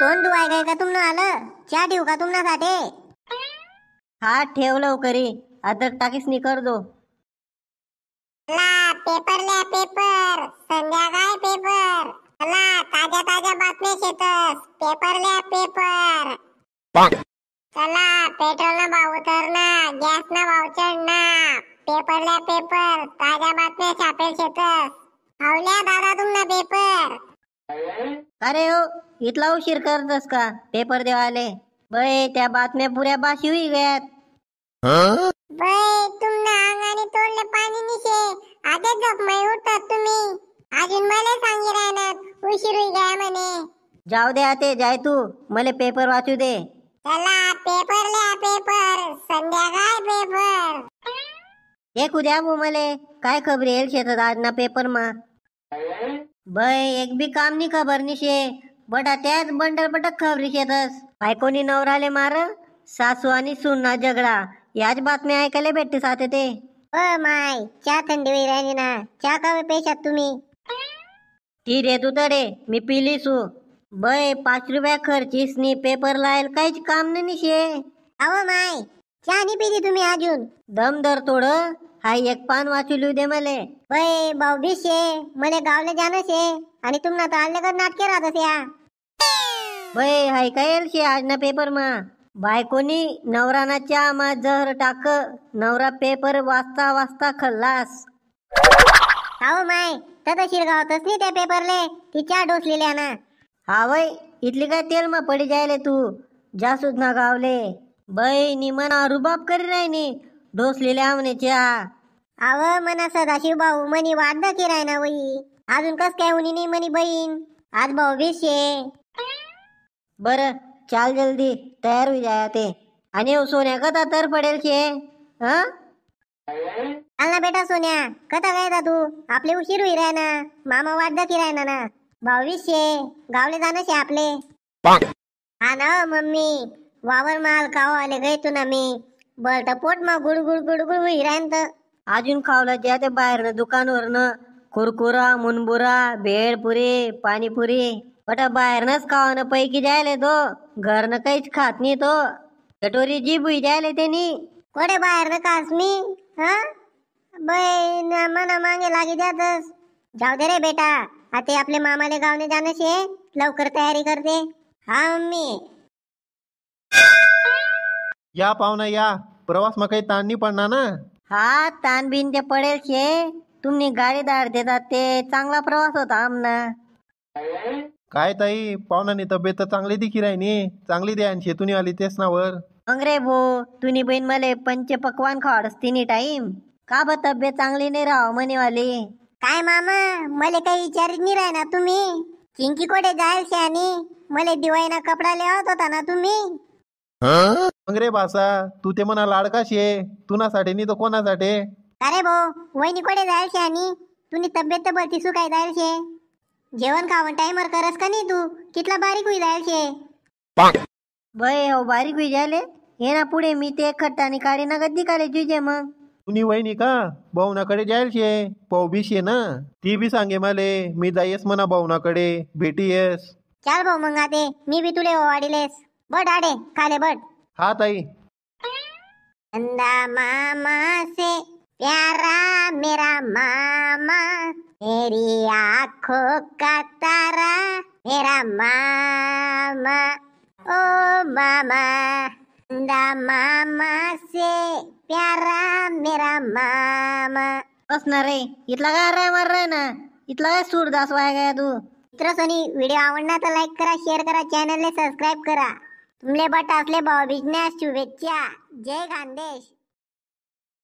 तोंड धुवाय गए का तुमनं आलं? चहा ठेवू का तुमनासाठी? हा ठेव लवकरी, अद्रक टाकीस नी कर दो. ला पेपर लिया पेपर, संध्याकाळ पेपर. चला ताज्या ताज्या बातम्या शेतस, पेपर लिया पेपर. चला पेट्रोलना भाव उतरना, गॅसना भाव चढना, पेपर लिया पेपर, ताज्या बातम्या छापेल शेतस. हावल्या दादा तुमना पेपर. अरे हो, इतला उशीर करतस का पेपर देवाले? बय त्या बातम्या पुऱ्या बाशी हुई गयात. बय तुमना अंगाने तोडले पाणी निशे, आधीच झोपमाई उठतात तुम्ही. अजून मला सांगी राहणार उशीर होई गया म्हणे. जाऊ दे आते, जाय तू, मले पेपर वाचू दे. चला पेपर लिया पेपर, संध्याकाळ पेपर. एक उद्या बो मले काय खबर येईल शेतात आज ना पेपर मा. बय एक बी काम नी खबर निशे, बटा त्याच बंडल पटक खबरी शेतस. बायकोनी नवराले मार, सासू आणि सुना झगडा, याच बातम्या ऐकायला भेटते साथे ते. माय चहा थंडी होई राहिली ना, चहा का पेशात तुम्ही? ती रे तू तरे मी पिलीसू. बय 5 रुपया खर्चीस नी पेपर लायल काहीच काम नाही निशे. अहो माय चहा नाही पिली तुम्ही अजून? दम धर थोड, हाय एक पान वाचू लिहू दे मले. बय भाऊ शे, मले गावले जाणं शे आणि तुम्हाला तर आले का नाटके राहतस या. बय हाय काय येईल शे आज ना पेपर मा. बायकोनी नवराना चहा मा जहर टाक, नवरा पेपर वाचता वाचता खल्लास. अहो माय तर शिरगावतच नाही त्या पेपरले, ती चहा डोसलेल्या ना. हा वय इथली काय तेल मा पडी जायले तू, जासूद ना गावले. बय नी मना रुबाब करी राहिनी, डोसलेल्या म्हणे चहा. अव मना सदाशिव भाऊ मनी वाद की राय ना वही, अजून कस काय उनी नाही मनी बहीण, आज भाऊ शे. बर चाल जल्दी तयार होई जाया ते, आणि सोन्या कथा तर पडेल शे. हा चाल ना बेटा सोन्या, कथा काय तू, आपले उशीर होई राय ना, मामा वाद की राय ना. भाऊ शे गावले जाणं शे आपले. हा ना मम्मी, वावर माल खाऊ आले गय तू ना मी, बळत पोट मा गुडगुड गुडगुड होई रायन तर. अजून खावलं ज्या ते बाहेरनं दुकानवरनं कुरकुरा मुनबुरा भेळपुरी पाणीपुरी, बट बाहेरनच खावानं पैकी जायले तो, घरनं काहीच खात नाही तो. कटोरी जीभ हुई जायले त्यांनी. कोडे बाहेर न कास मी, हा बाई मना मागे लागी जातस. जाऊ दे रे बेटा, आता आपले मामाले गावने जाणं शे, लवकर तयारी करते. हा मम्मी. या पाहुणा या, प्रवास मा काही ताण नाही पडणार ना? हा तान बिन ते पडेल शे, तुम्ही गाडी दार देतात ते चांगला प्रवास होता आमना. काय ताई पाहुणानी तब्येत चांगली दिखी राहिनी, चांगली द्या आणि शेतून आली तेच नावर. मग रे भो, तुनी बहीण मले पंच पकवान खावाडस तिन्ही टाइम, का ब तब्येत चांगली नाही राह मनीवाली? काय मामा मले काही विचारित नाही राय ना तुम्ही? चिंकी कोडे जायल शे आणि मले दिवाळीना कपडा लेवत होता ना तुम्ही? मग रे बासा, तू ते म्हणा लाडका शे, तुनासाठी नाही तो कोणासाठी? अरे भो वहिनी कोडे जायल शे आणि तुनी तब्येत तर बरती सु काय जायल शे? जेवण खावण टाइमर करस का नाही तू? कितला बारीक होई जायल शे. बय हो बारीक होई जायले, ये ना पुढे मी ते खट्टानी काढी ना गद्दी काढे जुजे. मग तुनी वहिनी का भाऊनाकडे जायल शे, भाऊ बी शे ना, ती बी सांगे मले मी जायस म्हणा भाऊनाकडे भेटी येस. चाल भाऊ मग आते, मी बी तुले वाढीलेस. बट आडे खाले बट. हा ताई. चंदा मामा से प्यारा मेरा मामा, मेरी आँखों का तारा मेरा मामा, ओ मामा. चंदा मामा से प्यारा मेरा मामा. बस ना रे, इथला काय राय मार राय ना, इथला काय सूरदास वाया गया तू. मित्रांनी व्हिडिओ आवडला तर लाईक करा, शेअर करा, चॅनलला सबस्क्राईब करा. तुमले बट असले भाऊ बिजनेस शुभेच्छा. जय खानदेश.